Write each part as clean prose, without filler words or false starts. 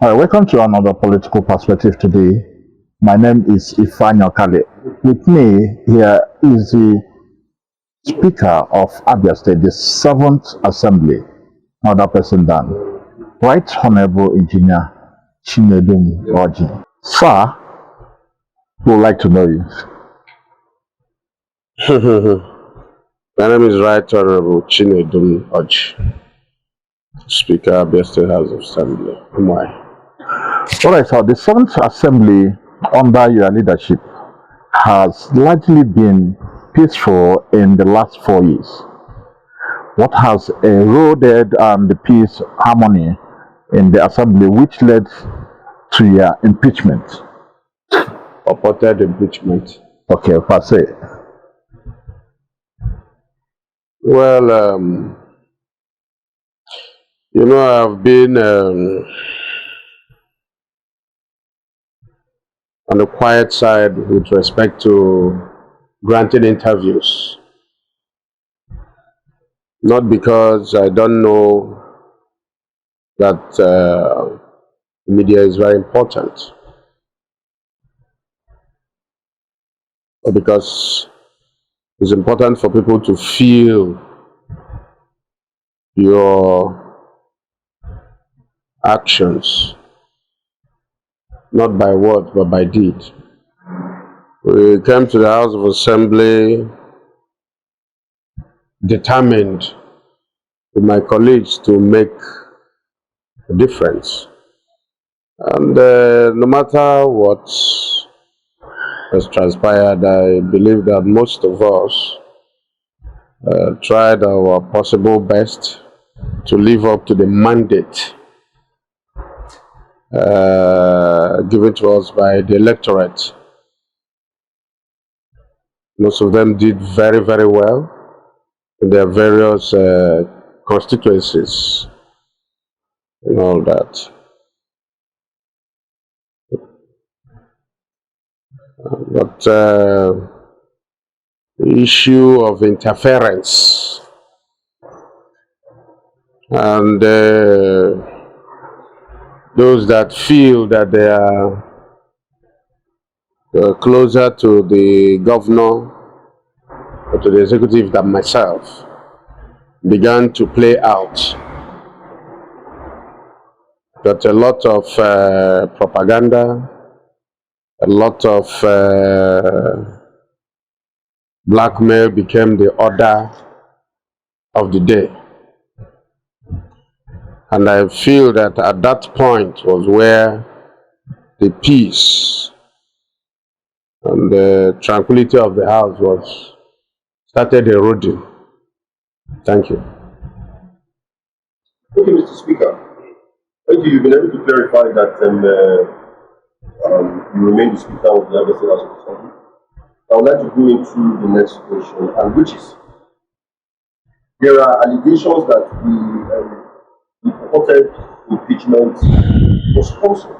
All right, welcome to another political perspective today. My name is Ifan Kale. With me here is the Speaker of Abia State, the 7th Assembly, no other person than Right Honorable Engineer Chinedum Orji. Sir, we would like to know you. My name is Right Honorable Chinedum Orji, Speaker of Abia State House of Assembly. Am I? All right, sir, the 7th Assembly under your leadership has largely been peaceful in the last 4 years. What has eroded the peace harmony in the assembly, which led to your impeachment? Purported impeachment. Okay, per se. Well, I've been on the quiet side with respect to granting interviews. Not because I don't know that media is very important, but because it's important for people to feel your actions, not by word but by deed. We came to the House of Assembly determined with my colleagues to make a difference. And no matter what has transpired, I believe that most of us tried our possible best to live up to the mandate given to us by the electorate. Most of them did very, very well in their various constituencies and all that. But the issue of interference and those that feel that they are closer to the governor or to the executive than myself began to play out. That a lot of propaganda, a lot of blackmail became the order of the day. And I feel that at that point was where the peace and the tranquility of the house started eroding. Thank you. Thank you, Mr. Speaker. Thank you. You've been able to clarify that you remain the Speaker of the Abia State House of Assembly. I would like to go into the next question, and which is, there are allegations that the purported impeachment was sponsored.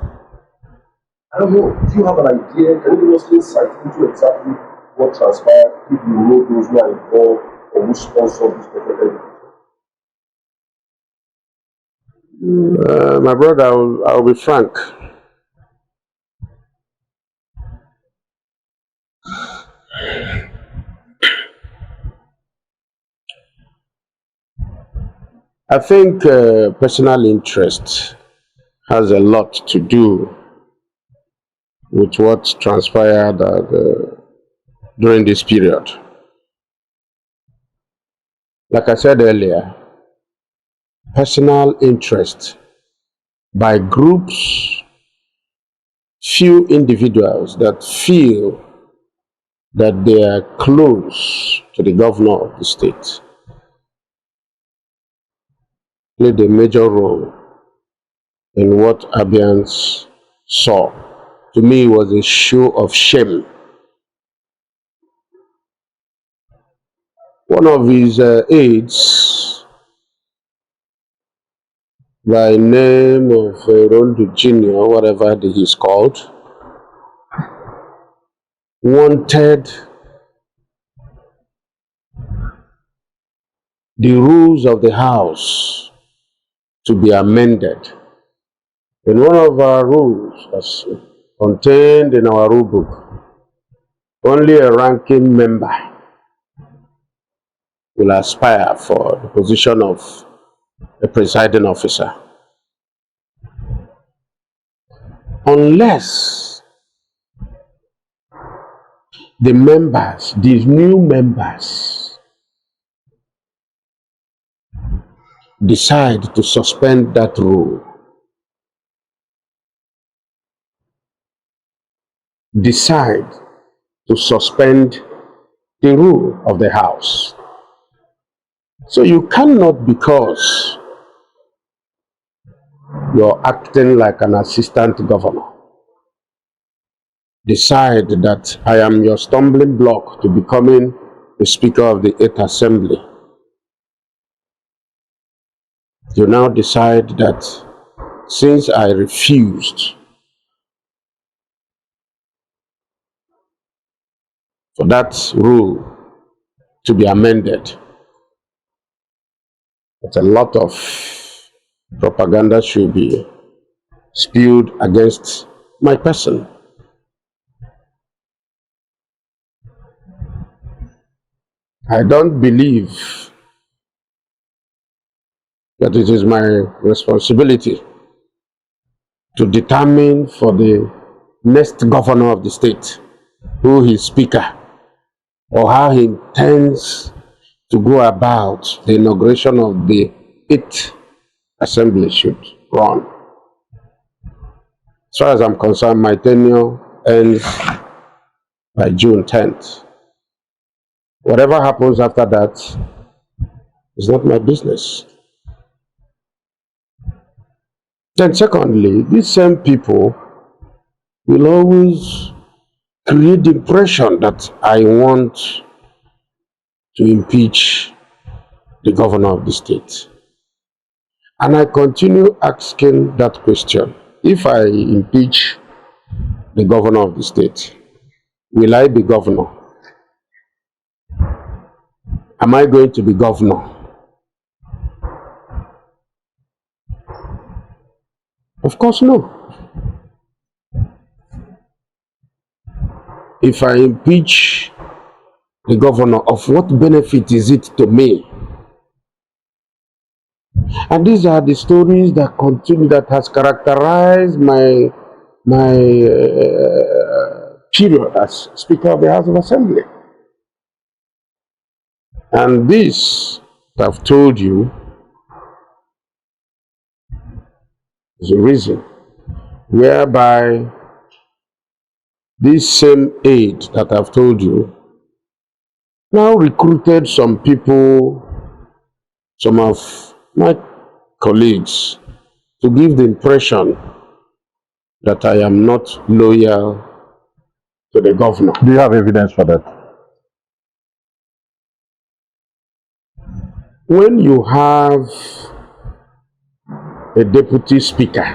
I don't know. Do you have an idea? Can you give us insight into exactly what transpired? If you know those who are involved or who sponsored this purported impeachment? My brother, I'll be frank. I think personal interest has a lot to do with what transpired during this period. Like I said earlier, personal interest by groups, few individuals that feel that they are close to the governor of the state played a major role in what Abians saw. To me, it was a show of shame. One of his aides, by name of Rondu Jr., whatever he's called, wanted the rules of the house to be amended In one of our rules, as contained in our rule book, only a ranking member will aspire for the position of a presiding officer, unless the members, these new members, decide to suspend that rule, decide to suspend the rule of the house. So you cannot, because you're acting like an assistant governor, decide that I am your stumbling block to becoming the Speaker of the Eighth Assembly. You now decide that since I refused for that rule to be amended, that a lot of propaganda should be spewed against my person. I don't believe that it is my responsibility to determine for the next governor of the state who his speaker or how he intends to go about the inauguration of the 8th assembly should run. As far as I'm concerned, my tenure ends by June 10th. Whatever happens after that is not my business. Then secondly, these same people will always create the impression that I want to impeach the governor of the state. And I continue asking that question. If I impeach the governor of the state, will I be governor? Am I going to be governor? Of course, no. If I impeach the governor, of what benefit is it to me? And these are the stories that continue, that has characterized my period as Speaker of the House of Assembly. And this, I've told you, is a reason whereby this same aide that I've told you now recruited some people, some of my colleagues, to give the impression that I am not loyal to the governor. Do you have evidence for that? When you have a deputy speaker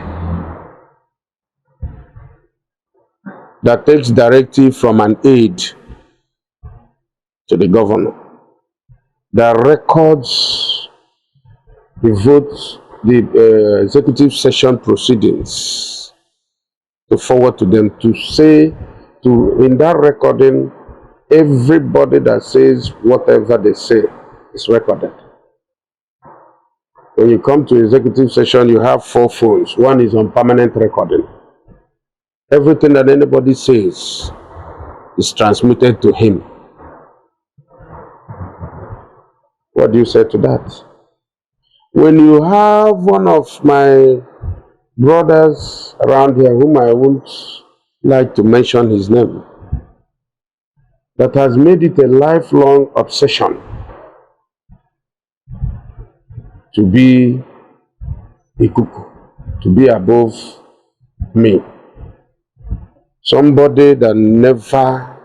that takes directive from an aide to the governor, that records the vote, the executive session proceedings, to forward to them, to say, in that recording, everybody that says whatever they say is recorded. When you come to executive session, you have 4 phones. One is on permanent recording. Everything that anybody says is transmitted to him. What do you say to that? When you have one of my brothers around here, whom I won't like to mention his name, that has made it a lifelong obsession to be a cuckoo, to be above me. Somebody that never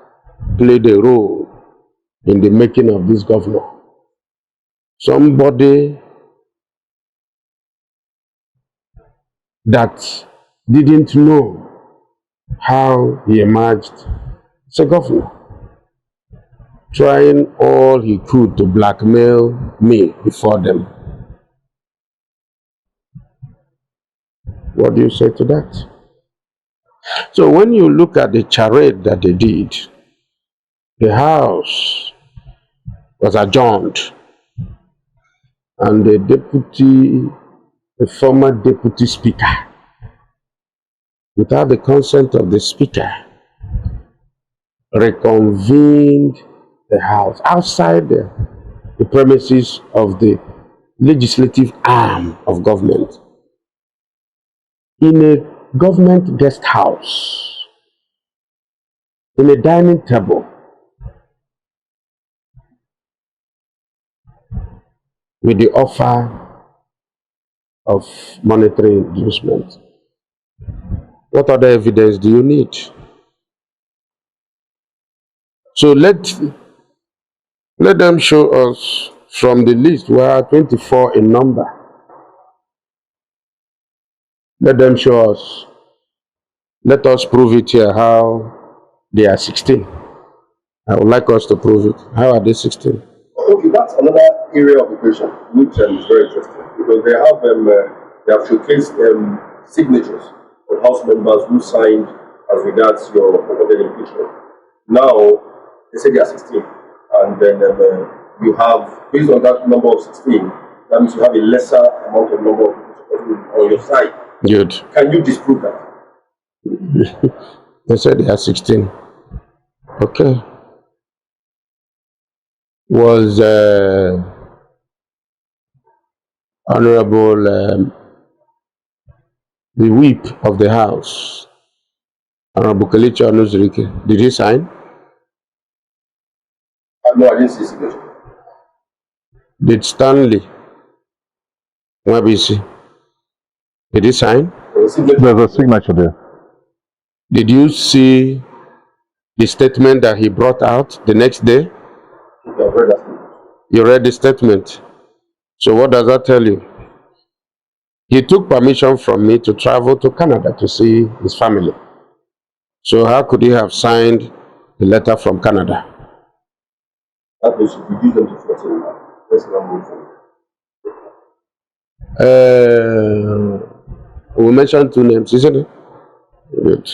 played a role in the making of this governor. Somebody that didn't know how he emerged as a governor, trying all he could to blackmail me before them. What do you say to that? So when you look at the charade that they did, the House was adjourned, and the former deputy speaker, without the consent of the speaker, reconvened the House outside the premises of the legislative arm of government in a government guest house, in a dining table, with the offer of monetary inducement. What other evidence do you need? So let them show us from the list. We are 24 in number. Let them show us. Let us prove it here how they are 16. I would like us to prove it. How are they 16? Okay, that's another area of the question which is very interesting because they have showcased signatures of House members who signed as regards your promoted impeachment. Now they say they are 16, and then you have, based on that number of 16, that means you have a lesser amount of number of people on your side. Good. Can you disprove that? They said they are 16. Okay. Was Honorable the whip of the House, Honorable Kelechi Onuzurike, did he sign? No, I didn't see signature. Did Stanley Nwabisi, did he sign? There's a signature there. Did you see the statement that he brought out the next day? I've read that. You read the statement. So what does that tell you? He took permission from me to travel to Canada to see his family. So how could he have signed the letter from Canada? That we should reduce them to 14 now. Let's not move forward. We mentioned 2 names, isn't it? Good.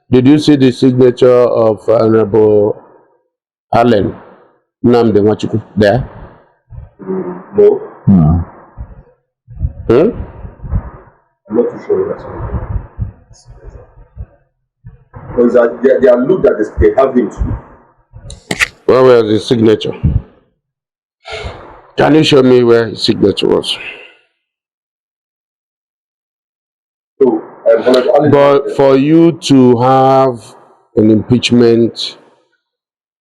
Did you see the signature of Honorable Allen Nnamdi Nwachukwu there? No. Hmm? I'm not too sure that's one. Because they are looked at this, they have him too. Where was his signature? Can you show me where his signature was? So, but for you to have an impeachment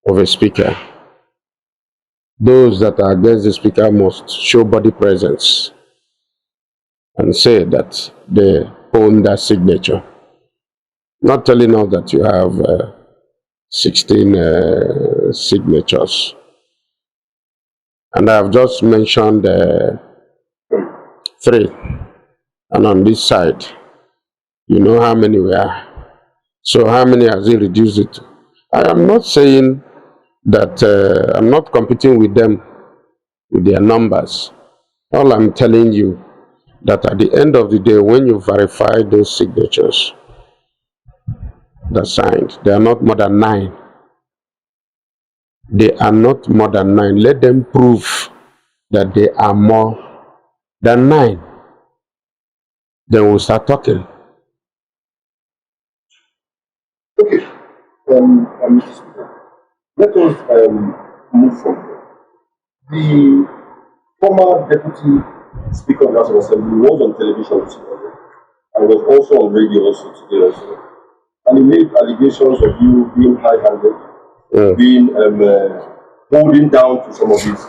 of a speaker, those that are against the speaker must show body presence and say that they own that signature. Not telling us that you have 16 signatures. And I have just mentioned 3. And on this side, you know how many we are. So how many has he reduced it to? I am not saying that I'm not competing with them with their numbers. All I'm telling you that at the end of the day, when you verify those signatures that signed, they are not more than 9. They are not more than 9. Let them prove that they are more than 9. Then we'll start talking. Okay. Mr. Speaker, let us move from here. The former Deputy Speaker of the House of Assembly was on television this morning and was also on radio also today also. And he made allegations of you being high-handed, being holding down to some of his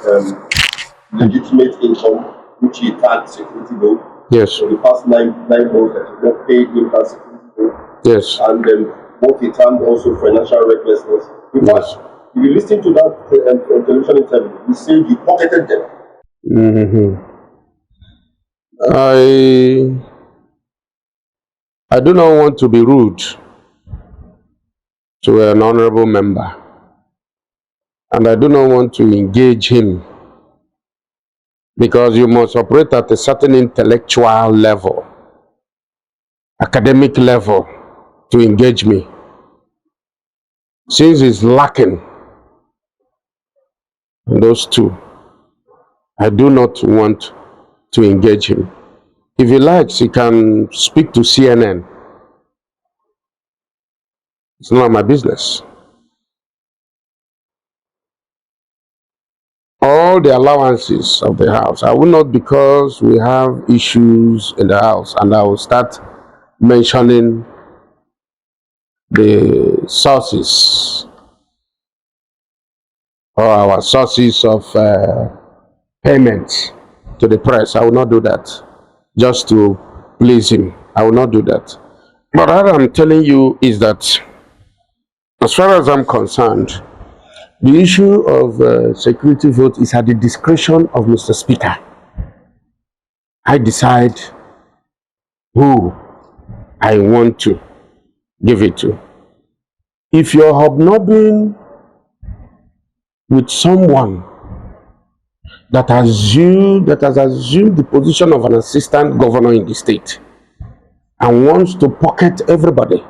legitimate income, which he tagged security bill. Yes. For the past 9 months that he not paid him that security bill. Yes. And what he termed also financial recklessness. In fact, if you listen to that television interview, he said you pocketed them. Mm-hmm. I do not want to be rude to an honorable member, and I do not want to engage him, because you must operate at a certain intellectual level academic level to engage me. Since he's lacking in those two, I do not want to engage him. If he likes, he can speak to CNN. It's not my business. All the allowances of the house, I will not, because we have issues in the house, and I will start mentioning the sources or our sources of payment to the press. I will not do that just to please him. I will not do that. But what I'm telling you is that, as far as I'm concerned, the issue of security vote is at the discretion of Mr. Speaker. I decide who I want to give it to. If you're hobnobbing with someone that has assumed the position of an assistant governor in the state and wants to pocket everybody,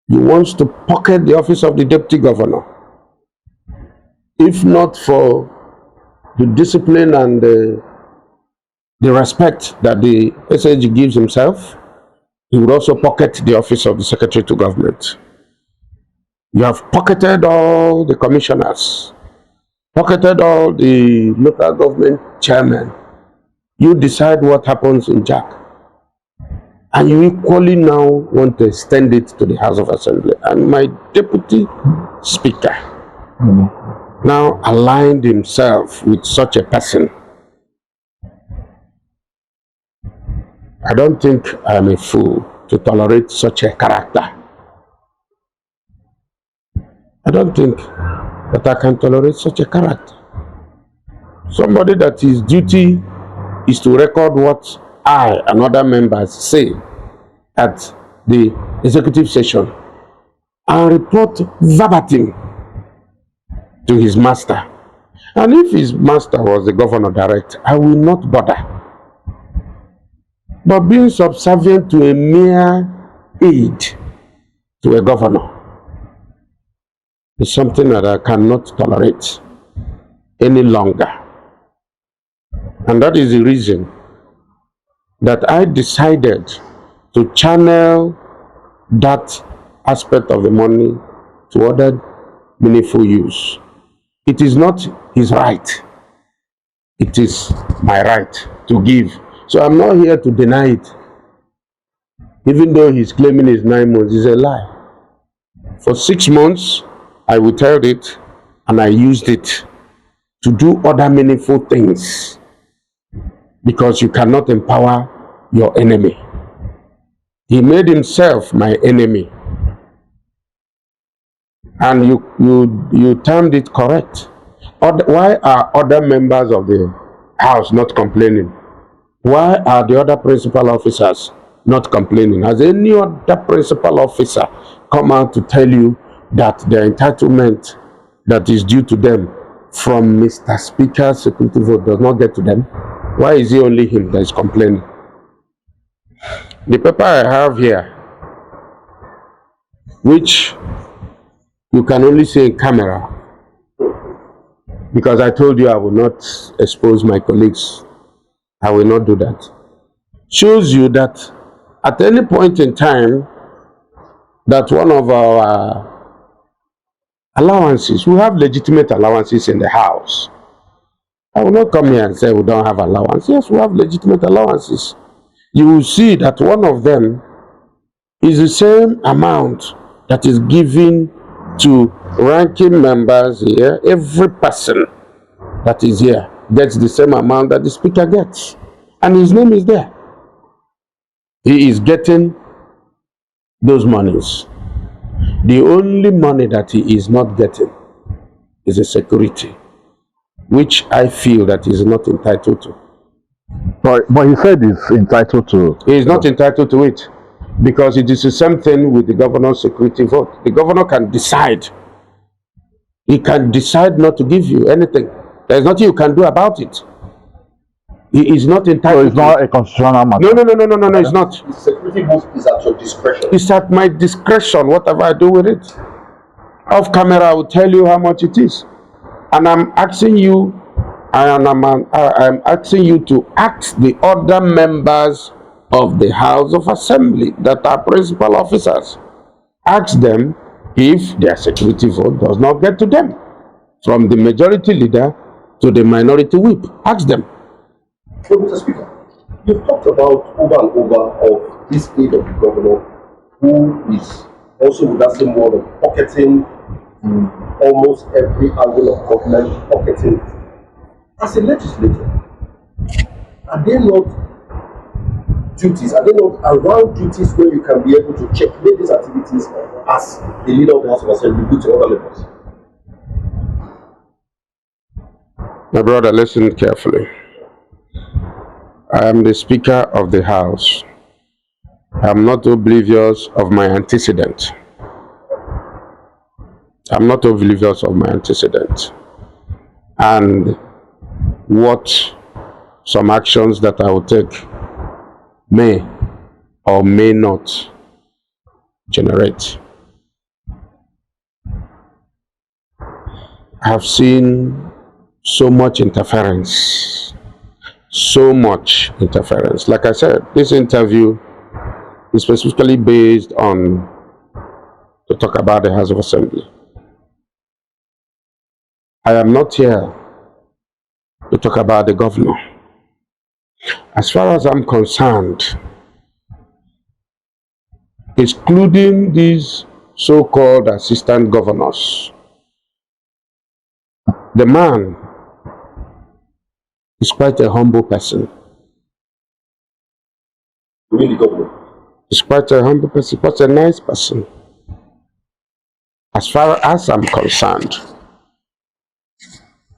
he wants to pocket the office of the deputy governor. If not for the discipline and the respect that the SAG gives himself, he would also pocket the office of the secretary to government. You have pocketed all the commissioners, pocketed all the local government chairmen. You decide what happens in Jack. And you equally now want to extend it to the House of Assembly. And my deputy speaker now aligned himself with such a person. I don't think I am a fool to tolerate such a character. I don't think that I can tolerate such a character. Somebody that his duty is to record what I and other members say at the executive session and report verbatim to his master. And if his master was the governor direct, I will not bother. But being subservient to a mere aide to a governor is something that I cannot tolerate any longer. And that is the reason that I decided to channel that aspect of the money to other meaningful use. It is not his right. It is my right to give. So I'm not here to deny it. Even though he's claiming it's 9 months, it's a lie. For 6 months, I withheld it and I used it to do other meaningful things, because you cannot empower your enemy. He made himself my enemy, and you termed it correct. Why are other members of the House not complaining? Why are the other principal officers not complaining? Has any other principal officer come out to tell you that their entitlement that is due to them from Mr. Speaker's security vote does not get to them? Why is it only him that is complaining? The paper I have here, which you can only see in camera, because I told you I will not expose my colleagues, I will not do that, shows you that at any point in time that one of our allowances, we have legitimate allowances in the house. I will not come here and say we don't have allowance. Yes, we have legitimate allowances. You will see that one of them is the same amount that is given to ranking members here. Every person that is here gets the same amount that the speaker gets, and his name is there. He is getting those monies. The only money that he is not getting is a security, which I feel that he is not entitled to. But he said he's entitled to. He is not entitled to it, because it is the same thing with the governor's security vote. The governor can decide. He can decide not to give you anything. There is nothing you can do about it. He is not So entitled. it's not a constitutional matter. No, it's not. The security booth is at your discretion. It's at my discretion, whatever I do with it. Off camera, I will tell you how much it is. And I'm asking you, I'm asking you to ask the other members of the House of Assembly that are principal officers. Ask them if their security vote does not get to them, from the majority leader to the minority whip. Ask them. So, Mr. Speaker, you've talked about over and over of this aide of the governor who is also with that same word of pocketing almost every angle of government, pocketing. As a legislator, are there not duties, are there not around duties where you can be able to checkmate these activities as the leader of the House of Assembly with your other members? My brother, listen carefully. I am the Speaker of the House. I am not oblivious of my antecedent. I'm not oblivious of my antecedent. And what some actions that I will take may or may not generate. I have seen so much interference. So much interference. Like I said, this interview is specifically based on to talk about the House of Assembly. I am not here to talk about the governor. As far as I'm concerned, excluding these so-called assistant governors, the man is quite a humble person. Really, governor? He's quite a humble person, quite a nice person. As far as I'm concerned.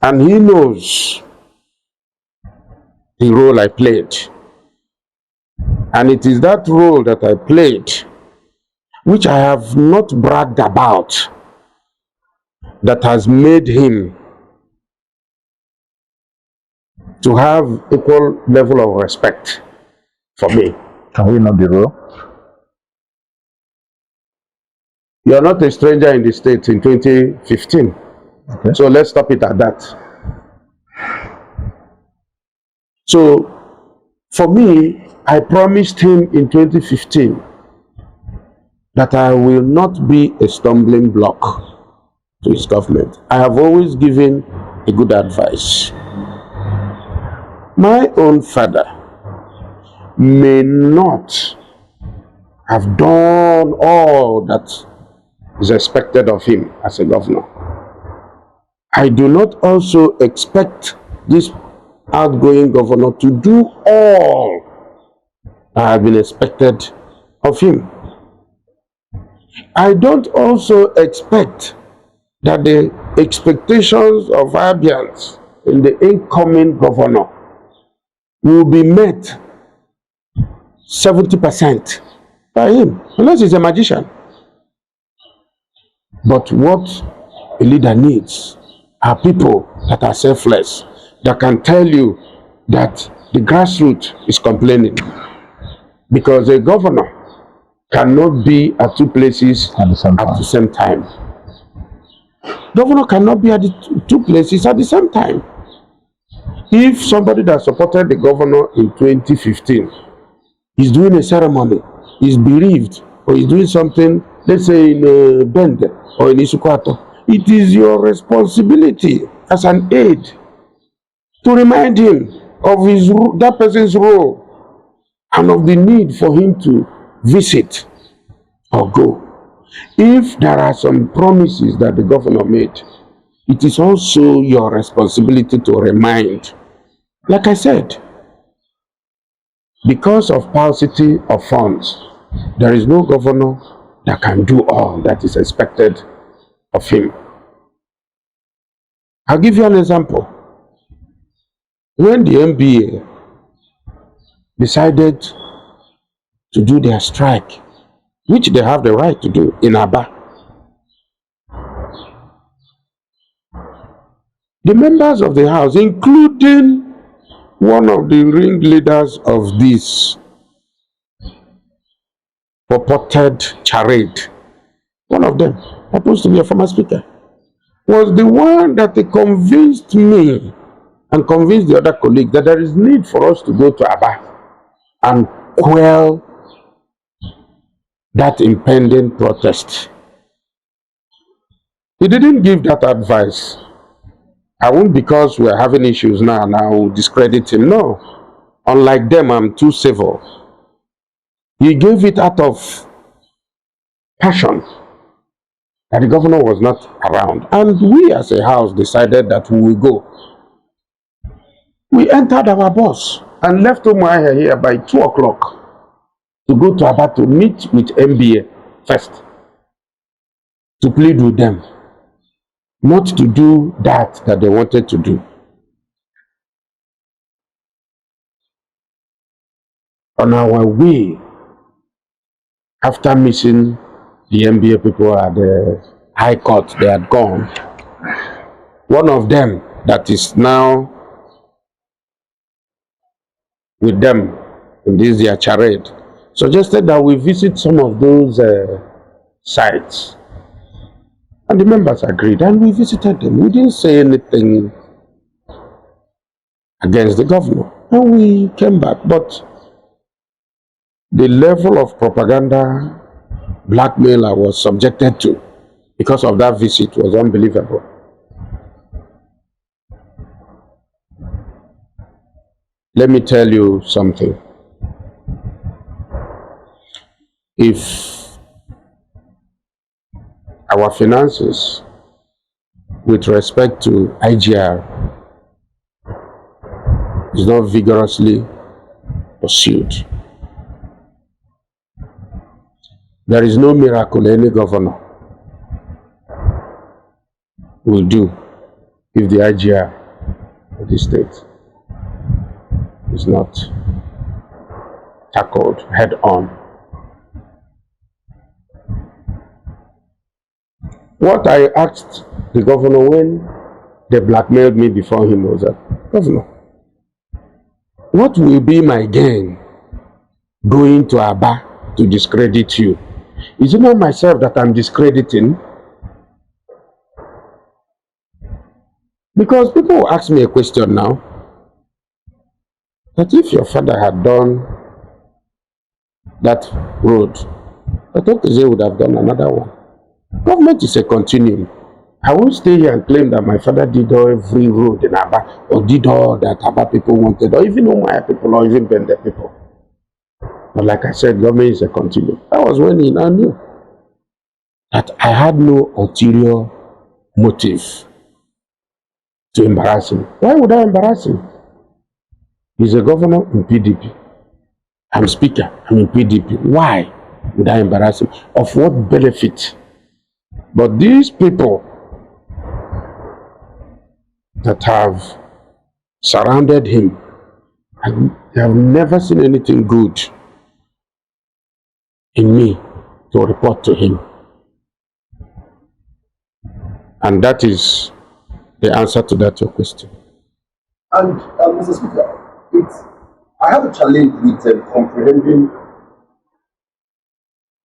And he knows the role I played. And it is that role that I played, which I have not bragged about, that has made him to have equal level of respect for me. Can we know the role? You are not a stranger in the state in 2015. Okay. So let's stop it at that. So for me, I promised him in 2015 that I will not be a stumbling block to his government. I have always given a good advice. My own father may not have done all that is expected of him as a governor. I do not also expect this outgoing governor to do all that has been expected of him. I don't also expect that the expectations of Abians in the incoming governor will be met 70% by him, unless he's a magician. But what a leader needs are people that are selfless, that can tell you that the grassroots is complaining. Because a governor cannot be at two places at the same time. Governor cannot be at the two places at the same time. If somebody that supported the governor in 2015 is doing a ceremony, is bereaved, or is doing something, let's say in Bende or in Isukwato, it is your responsibility as an aide to remind him of his that person's role and of the need for him to visit or go. If there are some promises that the governor made, it is also your responsibility to remind. Like I said, because of paucity of funds, there is no governor that can do all that is expected of him. I'll give you an example. When the NBA decided to do their strike, which they have the right to do in Abia, the members of the House, including one of the ringleaders of this purported charade, one of them happens to be a former speaker, was the one that convinced me and convinced the other colleagues that there is need for us to go to Abia and quell that impending protest. He didn't give that advice. I won't, because we're having issues now and I will discredit him. No. Unlike them, I'm too civil. He gave it out of passion that the governor was not around. And we as a house decided that we will go. We entered our bus and left Umuahia here by 2 o'clock to go to Abia to meet with MBA first, to plead with them not to do that they wanted to do. On our way, after missing the MBA people at the High Court, they had gone. One of them that is now with them in this their charade suggested that we visit some of those sites. And the members agreed, and we visited them. We didn't say anything against the governor, and we came back. But the level of propaganda, blackmail I was subjected to because of that visit was unbelievable. Let me tell you something. If our finances with respect to IGR is not vigorously pursued, there is no miracle any governor will do if the IGR of the state is not tackled head on. What I asked the governor when they blackmailed me before him was that, Governor, what will be my gain going to Abia to discredit you? Is it not myself that I'm discrediting? Because people will ask me a question now, that if your father had done that road, I thought they would have done another one. Government is a continuum. I won't stay here and claim that my father did every road in Abia, or did all that Abia people wanted, or even Umuahia people, or even Bende people. But like I said, government is a continuum. That was when he now knew that I had no ulterior motive to embarrass him. Why would I embarrass him? He's a governor in PDP. I'm speaker, I'm in PDP. Why would I embarrass him? Of what benefit? But these people that have surrounded him, they have never seen anything good in me to report to him. And that is the answer to that your question. And Mr. Speaker, I have a challenge with comprehending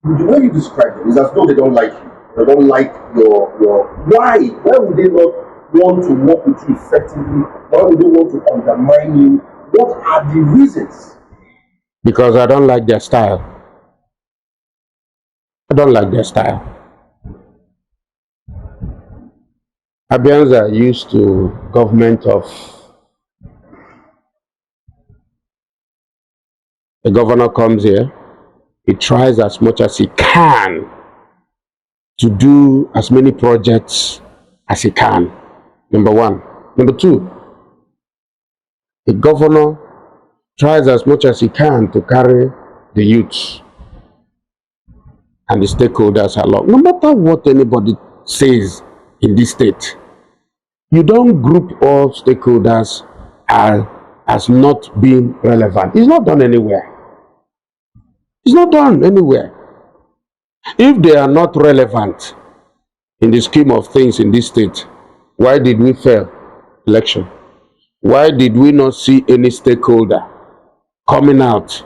the way you describe it. Is as though they don't like you. They don't like your why? Why would they not want to work with you effectively? Why would they want to undermine you? What are the reasons? Because I don't like their style. I don't like their style. Abians are used to government of the governor comes here, he tries as much as he can to do as many projects as he can. Number one. Number two, the governor tries as much as he can to carry the youths and the stakeholders along. No matter what anybody says in this state, you don't group all stakeholders as not being relevant. It's not done anywhere. It's not done anywhere. If they are not relevant in the scheme of things in this state, why did we fail election? Why did we not see any stakeholder coming out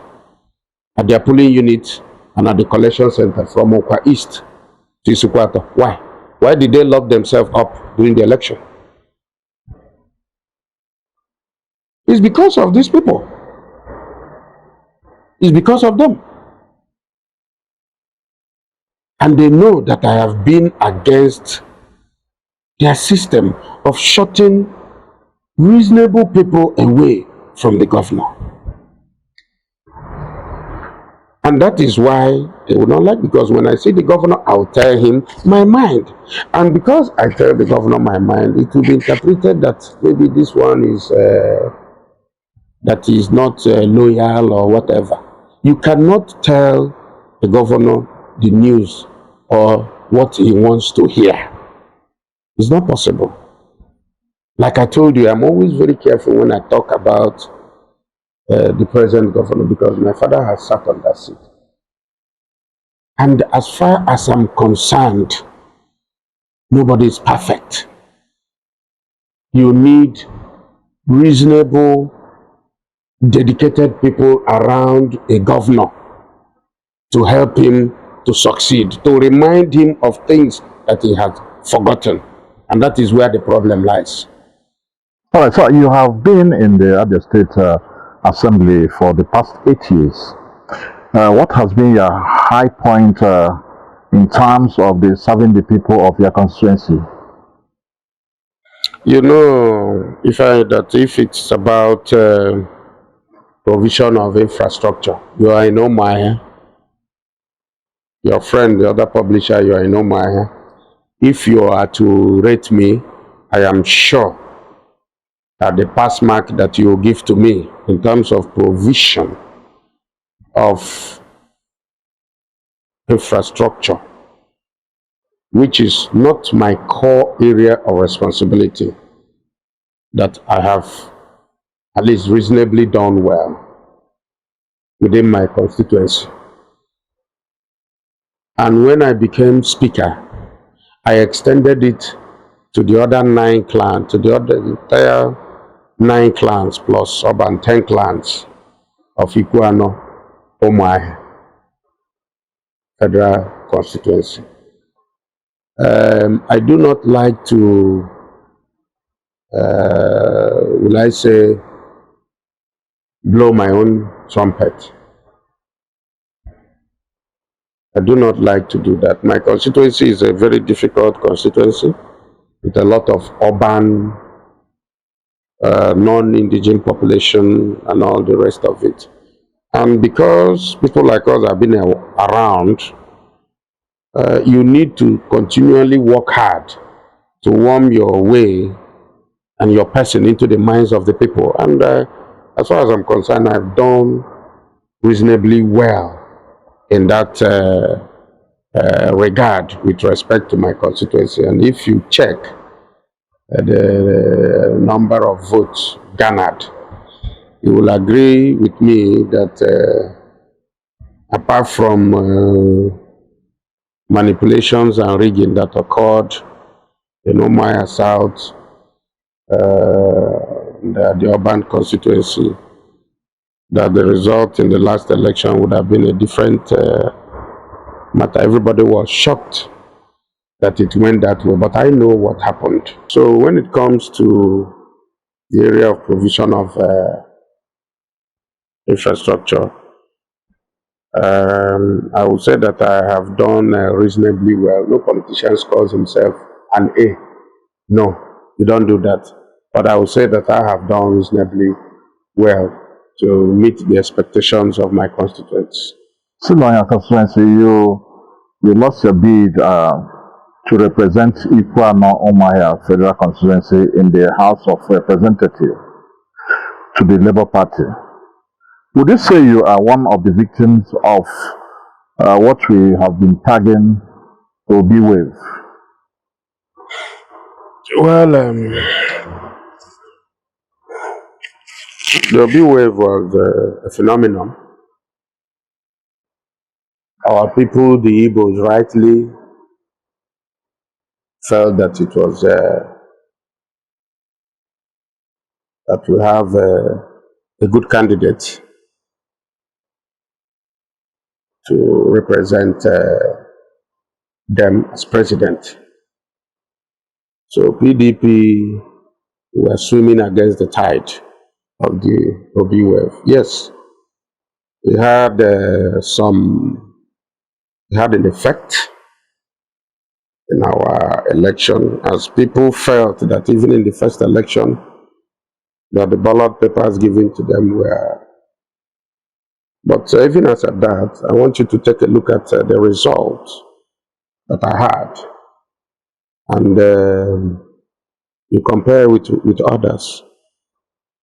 at their polling unit and at the collection center from Okwa East to Isukwata? Why? Why did they lock themselves up during the election? It's because of these people. It's because of them. And they know that I have been against their system of shutting reasonable people away from the governor. And that is why they would not like, because when I see the governor, I'll tell him my mind. And because I tell the governor my mind, it will be interpreted that maybe this one is that is not loyal or whatever. You cannot tell the governor the news or what he wants to hear. It's not possible. Like I told you, I'm always very careful when I talk about the present governor, because my father has sat on that seat. And as far as I'm concerned, nobody is perfect. You need reasonable, dedicated people around a governor to help him to succeed, to remind him of things that he has forgotten. And that is where the problem lies. All right, so you have been in the Abia State Assembly for the past 8 years. What has been your high point in terms of serving the people of your constituency? You know, if it's about provision of infrastructure, you are in Omaya. Your friend, the other publisher, you are in Omaya. If you are to rate me, I am sure that the pass mark that you give to me in terms of provision of infrastructure, which is not my core area of responsibility, that I have at least reasonably done well within my constituency. And when I became speaker, I extended it to the other 9 clans, to the entire 9 clans plus about 10 clans of Ikuano, Omai Federal Constituency. I do not like to, will I say, blow my own trumpet. I do not like to do that. My constituency is a very difficult constituency with a lot of urban, non-indigenous population and all the rest of it. And because people like us have been around, you need to continually work hard to warm your way and your person into the minds of the people. And as far as I'm concerned, I've done reasonably well in that regard with respect to my constituency. And if you check the number of votes garnered, you will agree with me that apart from manipulations and rigging that occurred in Omaya South, the urban constituency, that the result in the last election would have been a different matter. Everybody was shocked that it went that way, but I know what happened. So when it comes to the area of provision of infrastructure, I would say that I have done reasonably well. No politician calls himself an A. No, you don't do that. But I would say that I have done reasonably well to meet the expectations of my constituents. Still on your constituency, you lost your bid to represent Ikuano Omaya Federal Constituency in the House of Representatives to the Labour Party. Would you say you are one of the victims of what we have been tagging Obi wave? Well, the Obi wave was a phenomenon. Our people, the Igbos, rightly felt that it was that we have a good candidate to represent them as president. So PDP were swimming against the tide of the Obi wave. Yes, it had an effect in our election, as people felt that even in the first election, that the ballot papers given to them were. But even as at that, I want you to take a look at the result that I had, and you compare with others,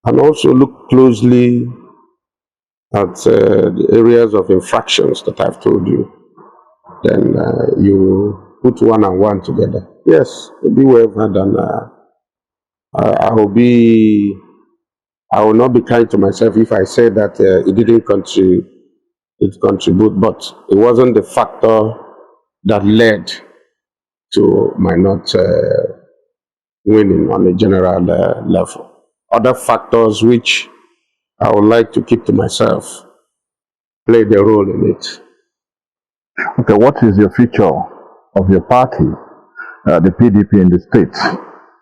and also look closely at the areas of infractions that I've told you. Then you put one and one together. Yes, be well done. I will not be kind to myself if I say that it didn't contribute, but it wasn't the factor that led to my not winning on a general level. Other factors which I would like to keep to myself played a role in it. Okay, what is your future of your party, the PDP in the state,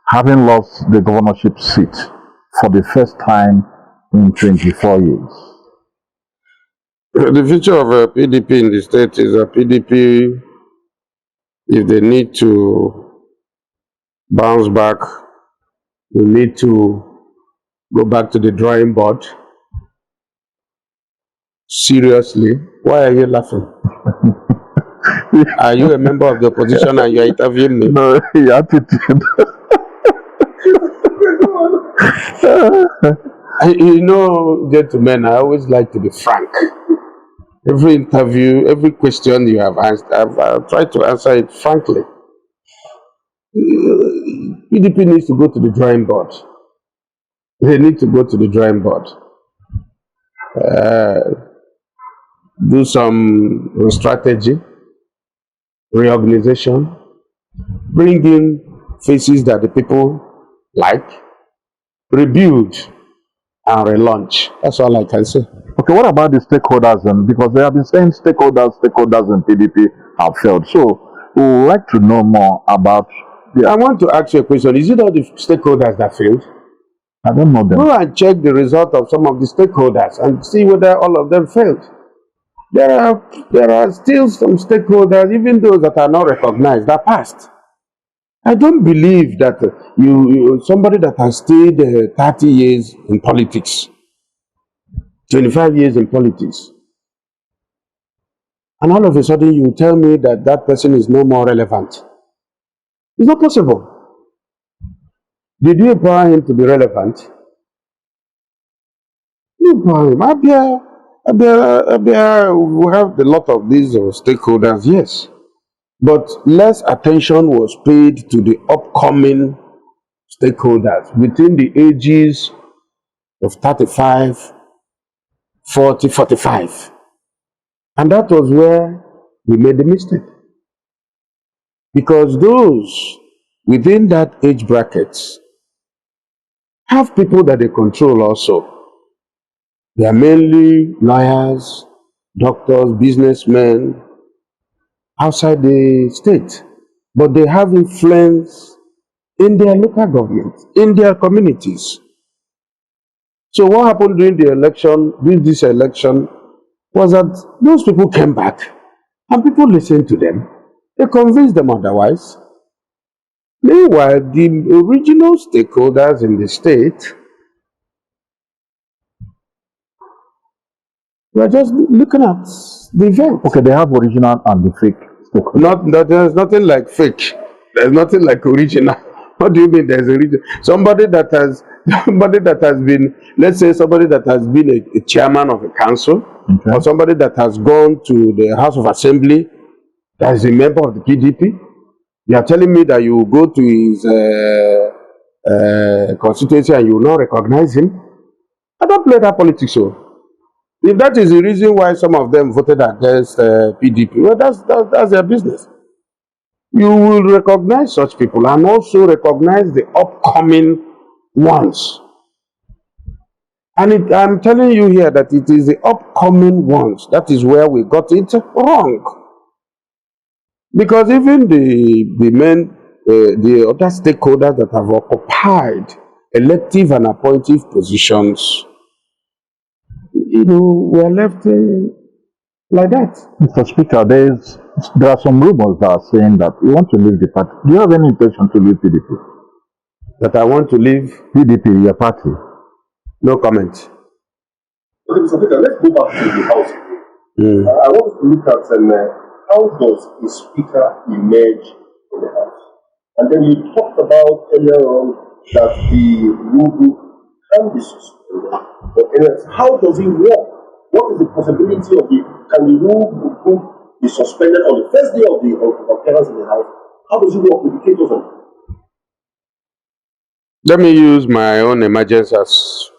having lost the governorship seat for the first time in 24 years? The future of PDP in the state is a PDP, if they need to bounce back, we need to go back to the drawing board. Seriously, why are you laughing? Are you a member of the opposition and you are interviewing me? No, your attitude. You know, gentlemen, I always like to be frank. Every interview, every question you have asked, I've tried to answer it frankly. PDP needs to go to the drawing board. They need to go to the drawing board. Do some strategy, reorganization, bring in faces that the people like, rebuild and relaunch. That's all I can say. Okay, what about the stakeholders? And because they have been saying stakeholders in PDP have failed. So we would like to know more about. I want to ask you a question. Is it all the stakeholders that failed? I don't know them. Go and check the result of some of the stakeholders and see whether all of them failed. There are still some stakeholders, even those that are not recognized, that passed. I don't believe that somebody that has stayed 30 years in politics, 25 years in politics, and all of a sudden you tell me that that person is no more relevant. It's not possible. Did you empower him to be relevant? You empower him. Abia, we have a lot of these stakeholders, yes. But less attention was paid to the upcoming stakeholders within the ages of 35, 40, 45. And that was where we made the mistake. Because those within that age bracket have people that they control also. They are mainly lawyers, doctors, businessmen outside the state. But they have influence in their local government, in their communities. So what happened during this election, was that those people came back and people listened to them. They convinced them otherwise. Meanwhile, the original stakeholders in the state were just looking at the event. Okay, they have original and the fake stakeholders. There's nothing like fake. There's nothing like original. What do you mean there's original? Somebody that has been, let's say somebody that has been a chairman of a council, okay, or somebody that has gone to the House of Assembly, that is a member of the PDP. You are telling me that you will go to his constituency and you will not recognize him? I don't play that politics. So, if that is the reason why some of them voted against PDP, well, that's their business. You will recognize such people and also recognize the upcoming ones. And I'm telling you here that it is the upcoming ones. That is where we got it wrong. Because even the other stakeholders that have occupied elective and appointive positions, were left like that. Mr. Speaker, there are some rumors that are saying that you want to leave the party. Do you have any intention to leave PDP? That I want to leave. PDP, your party. No comment. Okay, Mr. Speaker, let's go back to the House. I want us to look at how does a speaker emerge in the House? And then you talked about earlier on that the rule book can be suspended. But how does it work? What is the possibility of can the rule book be suspended on the first day of the appearance in the House? How does it work with the cases on? Let me use my own emergence as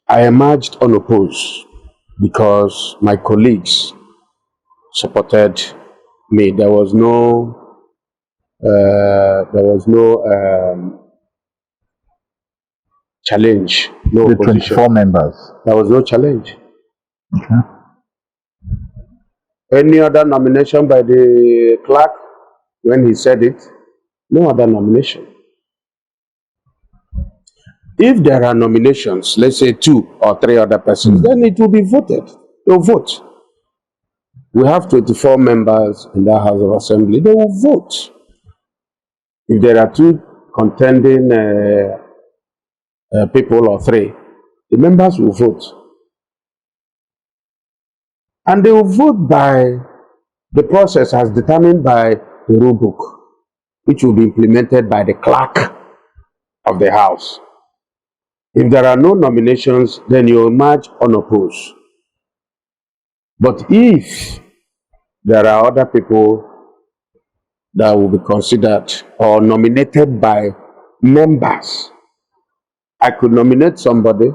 I emerged unopposed because my colleagues supported me. There was no challenge, no The opposition. 24 members. There was no challenge. Okay. Any other nomination by the clerk when he said it? No other nomination. If there are nominations, let's say 2 or 3 other persons, then it will be voted. They'll vote. We have 24 members in that House of Assembly. They will vote. If there are 2 contending people or 3, the members will vote. And they will vote by the process as determined by the rule book, which will be implemented by the clerk of the House. If there are no nominations, then you emerge unopposed. But if there are other people that will be considered or nominated by members, I could nominate somebody,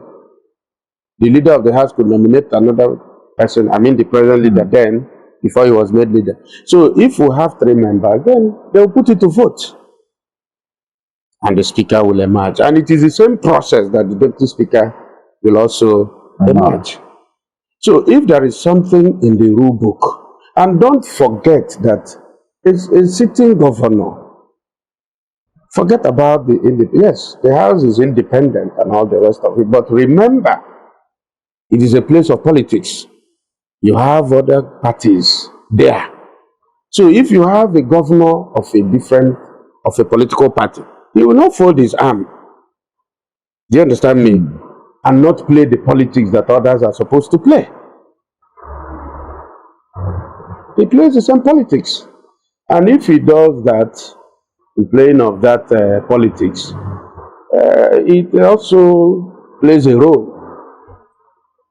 the leader of the House could nominate another person, the present leader then, before he was made leader. So if we have 3 members, then they will put it to vote. And the speaker will emerge. And it is the same process that the deputy speaker will also emerge. So if there is something in the rule book, and don't forget that it's a sitting governor. Forget about yes, the House is independent and all the rest of it, but remember, it is a place of politics. You have other parties there. So if you have a governor of a political party, he will not fold his arm. Do you understand me? And not play the politics that others are supposed to play. He plays the same politics. And if he does that, the playing of that politics, it also plays a role.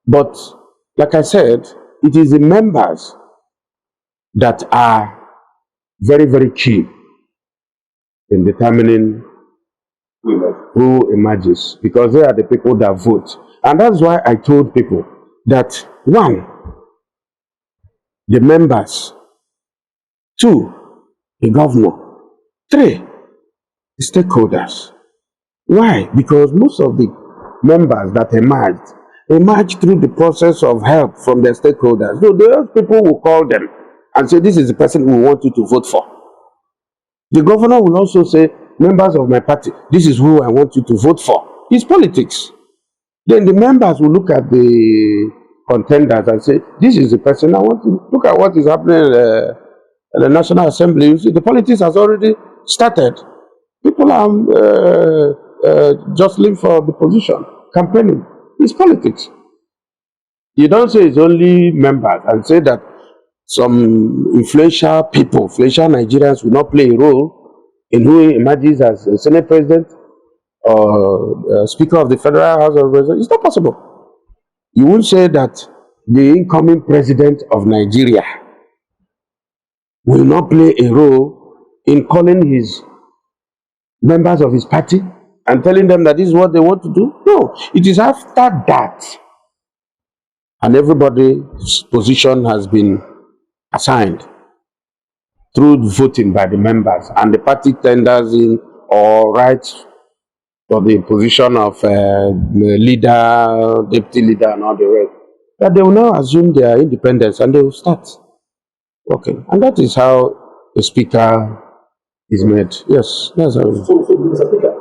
But, like I said, it is the members that are very, very key in determining who emerges, because they are the people that vote. And that's why I told people that 1, the members, 2, the governor, 3, the stakeholders. Why? Because most of the members that emerged through the process of help from their stakeholders. So those people will call them and say, this is the person we want you to vote for. The governor will also say, members of my party, this is who I want you to vote for. It's politics. Then the members will look at the contenders and say, this is the person I want to look at. What is happening at the National Assembly. You see, the politics has already started. People are jostling for the position, campaigning. It's politics. You don't say it's only members and say that some influential people, influential Nigerians will not play a role in who emerges as a Senate President or Speaker of the Federal House of Representatives. It's not possible. You won't say that the incoming President of Nigeria will not play a role in calling his members of his party and telling them that this is what they want to do. No, it is after that. And everybody's position has been assigned. through voting by the members, and the party tenders in or writes for the position of leader, deputy leader, and all the rest, that they will now assume their independence and they will start working. And that is how a speaker is made. Yes, that's how. So, Mr. Speaker,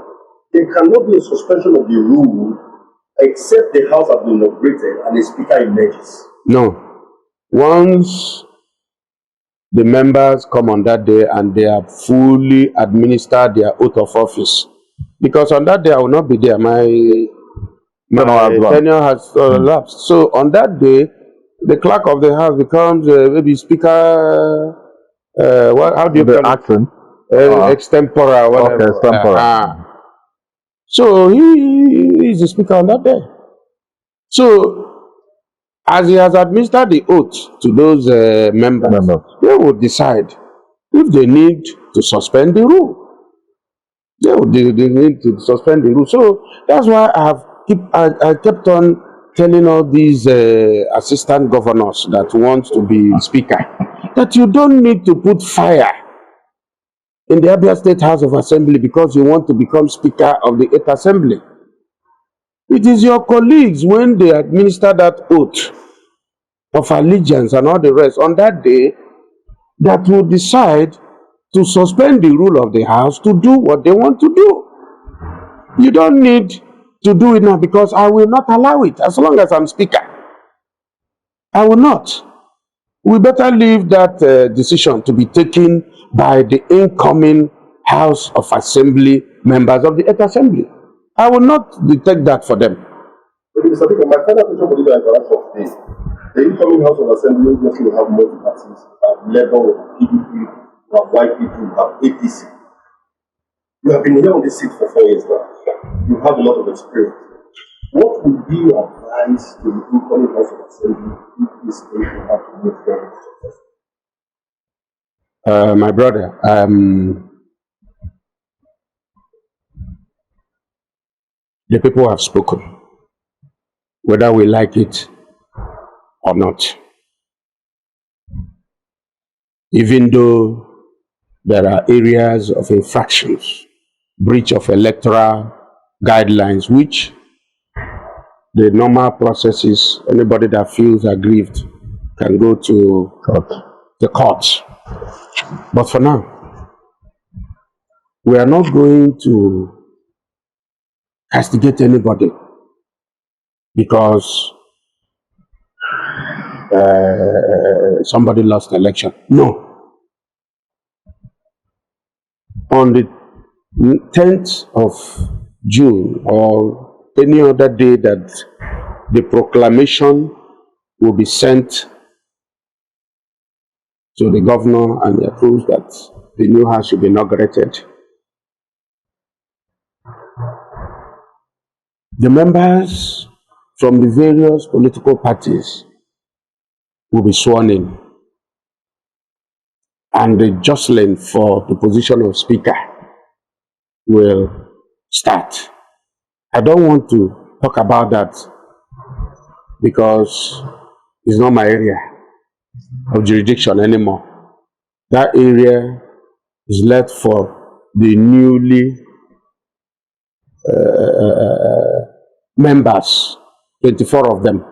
there cannot be a suspension of the rule except the House has been inaugurated and a speaker emerges. No. Once the members come on that day and they have fully administered their oath of office, because on that day I will not be there. My tenure has elapsed. So on that day, the clerk of the house becomes maybe speaker. How do you call it? Acting. Extempora, whatever. Okay, extempora. So he is the speaker on that day. So as he has administered the oath to those members, they will decide if they need to suspend the rule. They need to suspend the rule. So that's why I kept on telling all these assistant governors that want to be speaker that you don't need to put fire in the Abia State House of Assembly because you want to become speaker of the 8th Assembly. It is your colleagues, when they administer that oath of allegiance and all the rest on that day, that will decide to suspend the rule of the house to do what they want to do. You don't need to do it now because I will not allow it as long as I'm speaker. I will not. We better leave that decision to be taken by the incoming House of Assembly members of the 8th Assembly. I will not take that for them. But Mr. Speaker, my final question for the interaction of today. The incoming House of Assembly obviously will have multiple parties, Labour, PDP, YPP, APC. You have been here on this seat for 4 years now. You have a lot of experience. What would be your advice to the incoming House of Assembly if this thing will have to move forward? My brother, the people have spoken, whether we like it or not. Even though there are areas of infractions, breach of electoral guidelines, which the normal processes, anybody that feels aggrieved can go to the court. But for now, we are not going to castigate anybody because somebody lost the election. No. On the 10th of June or any other day that the proclamation will be sent to the governor and approves that the new house should be inaugurated, the members from the various political parties will be sworn in, and the jostling for the position of speaker will start. I don't want to talk about that because it's not my area of jurisdiction anymore. That area is left for the newly members, 24 of them.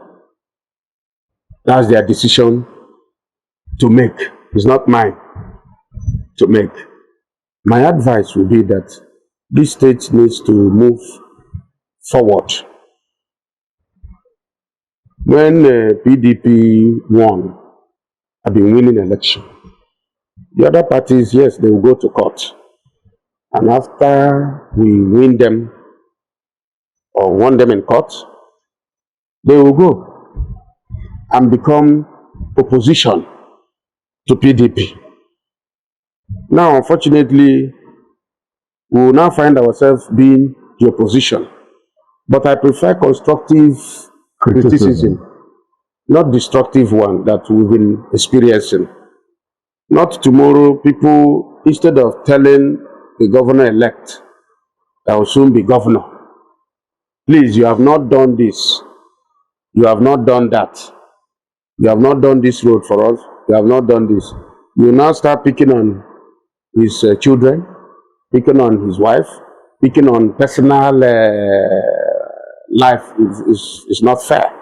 That's their decision to make. It's not mine to make. My advice would be that this state needs to move forward. When PDP won, I've been winning election. The other parties, yes, they will go to court. And after we win them or won them in court, they will go and become opposition to PDP. Now, unfortunately, we will now find ourselves being the opposition. But I prefer constructive criticism, not destructive one that we've been experiencing. Not tomorrow, people, instead of telling the governor-elect that will soon be governor, please, you have not done this, you have not done that, you have not done this road for us, you have not done this. You now start picking on his children, picking on his wife, picking on personal life is not fair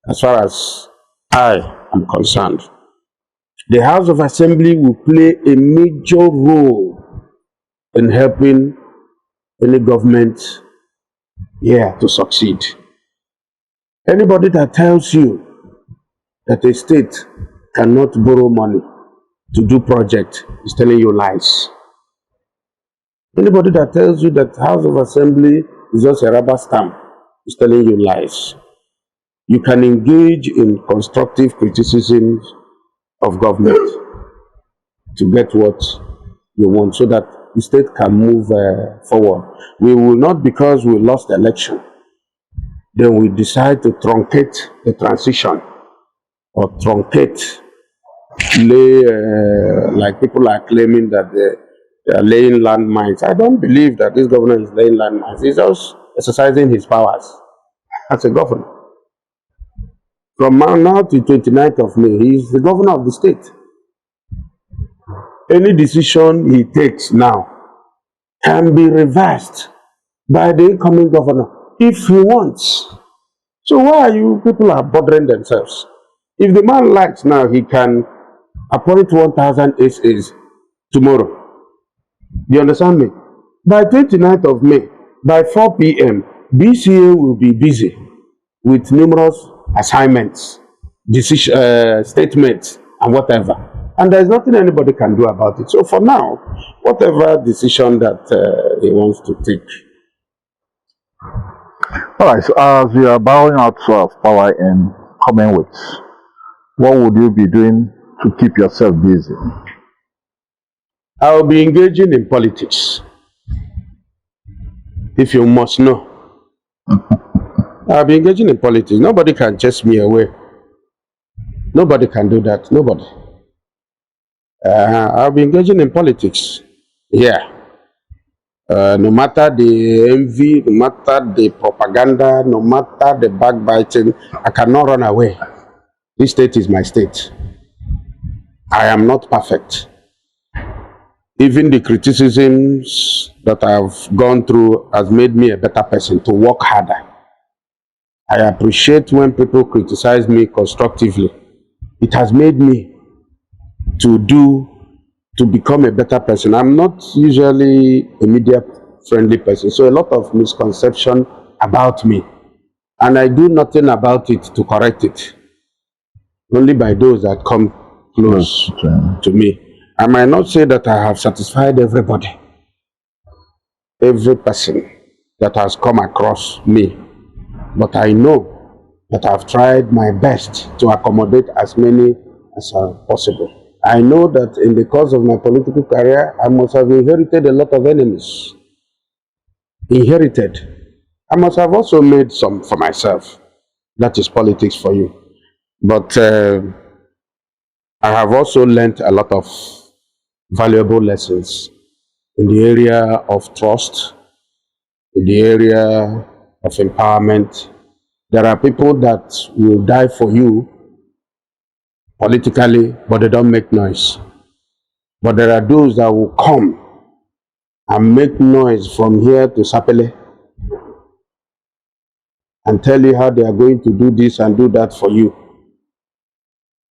as far as I am concerned. The House of Assembly will play a major role in helping any government here to succeed. Anybody that tells you that a state cannot borrow money to do project is telling you lies. Anybody that tells you that House of Assembly is just a rubber stamp is telling you lies. You can engage in constructive criticisms of government to get what you want so that the state can move forward. We will not, because we lost the election, then we decide to truncate the transition or truncate, like people are claiming that they are laying landmines. I don't believe that this governor is laying landmines. He's just exercising his powers as a governor. From now to 29th of May, he is the governor of the state. Any decision he takes now can be reversed by the incoming governor if he wants. So why are you people are bothering themselves? If the man likes now, he can appoint 1,000 SAs tomorrow. You understand me? By 29th of May, by 4 p.m., BCA will be busy with numerous assignments, decision, statements, and whatever. And there's nothing anybody can do about it. So for now, whatever decision that he wants to take. All right, so as you are bowing out of power in Commonwealth, what would you be doing to keep yourself busy? I will be engaging in politics. If you must know. I'll be engaging in politics. Nobody can chase me away. Nobody can do that. Nobody. I'll be engaging in politics. Yeah. No matter the envy, no matter the propaganda, no matter the backbiting, I cannot run away. This state is my state. I am not perfect. Even the criticisms that I've gone through has made me a better person to work harder. I appreciate when people criticize me constructively. It has made me to become a better person. I'm not usually a media-friendly person, so a lot of misconception about me. And I do nothing about it to correct it. Only by those that come close to me. I might not say that I have satisfied everybody, every person that has come across me, but I know that I've tried my best to accommodate as many as possible. I know that in the course of my political career, I must have inherited a lot of enemies. Inherited. I must have also made some for myself. That is politics for you. But I have also learned a lot of valuable lessons in the area of trust, in the area of empowerment. There are people that will die for you politically, but they don't make noise. But there are those that will come and make noise from here to Sapele and tell you how they are going to do this and do that for you.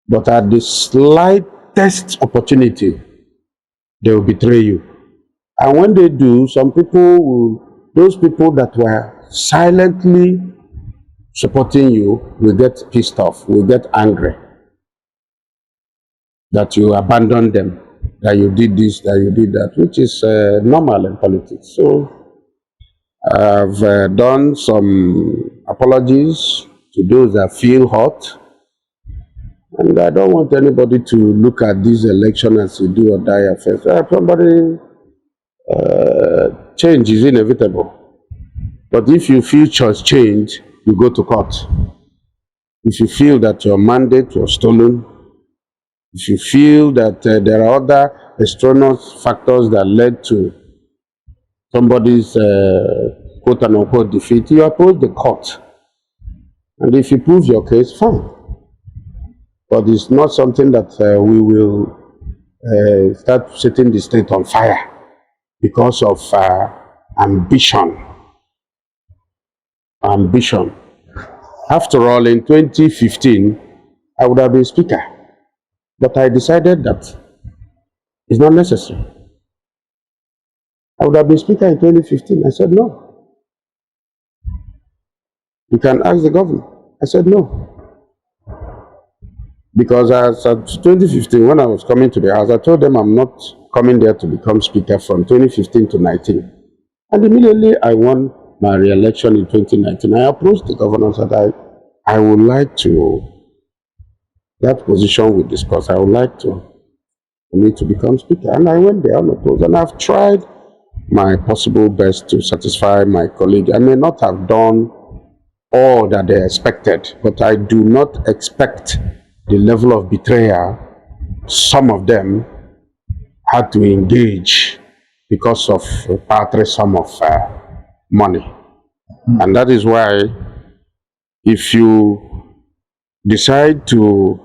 But at the slightest opportunity, they will betray you. And when they do, some people will, those people that were silently supporting you will get pissed off, will get angry that you abandoned them, that you did this, that you did that, which is normal in politics. So I've done some apologies to those that feel hurt. And I don't want anybody to look at this election as a do or die affair. Change is inevitable. But if you feel change, you go to court. If you feel that your mandate was stolen, if you feel that there are other extraneous factors that led to somebody's quote and unquote defeat, you approach the court. And if you prove your case, fine. But it's not something that we will start setting the state on fire because of ambition. Ambition. After all, in 2015, I would have been speaker, but I decided that it's not necessary. I would have been speaker in 2015. I said no. You can ask the governor. I said no. Because as at 2015, when I was coming to the house, I told them I'm not coming there to become speaker from 2015 to 19. And immediately I won my re-election in 2019. I approached the governor and said, I would like to, that position we discussed, I would like to, for me to become speaker. And I went there unopposed. And I've tried my possible best to satisfy my colleague. I may not have done all that they expected, but I do not expect the level of betrayal some of them had to engage because of a paltry sum of money. And that is why if you decide to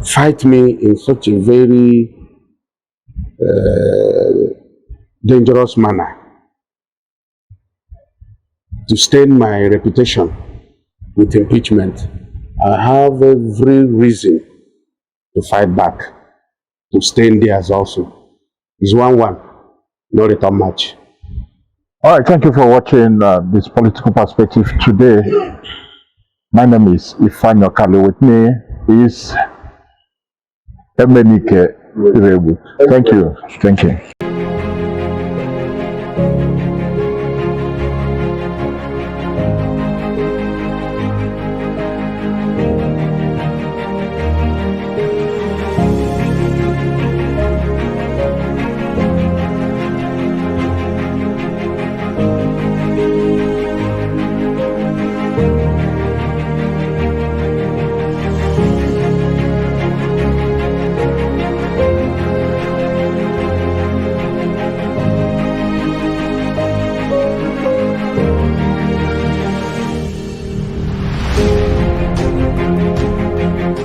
fight me in such a very dangerous manner, to stain my reputation with impeachment, I have every reason to fight back, to stain theirs also. It's 1-1, no return match. All right, thank you for watching this political perspective today. My name is Ifeanyi Okale. With me is Emenike Irebu. Thank you. Thank you.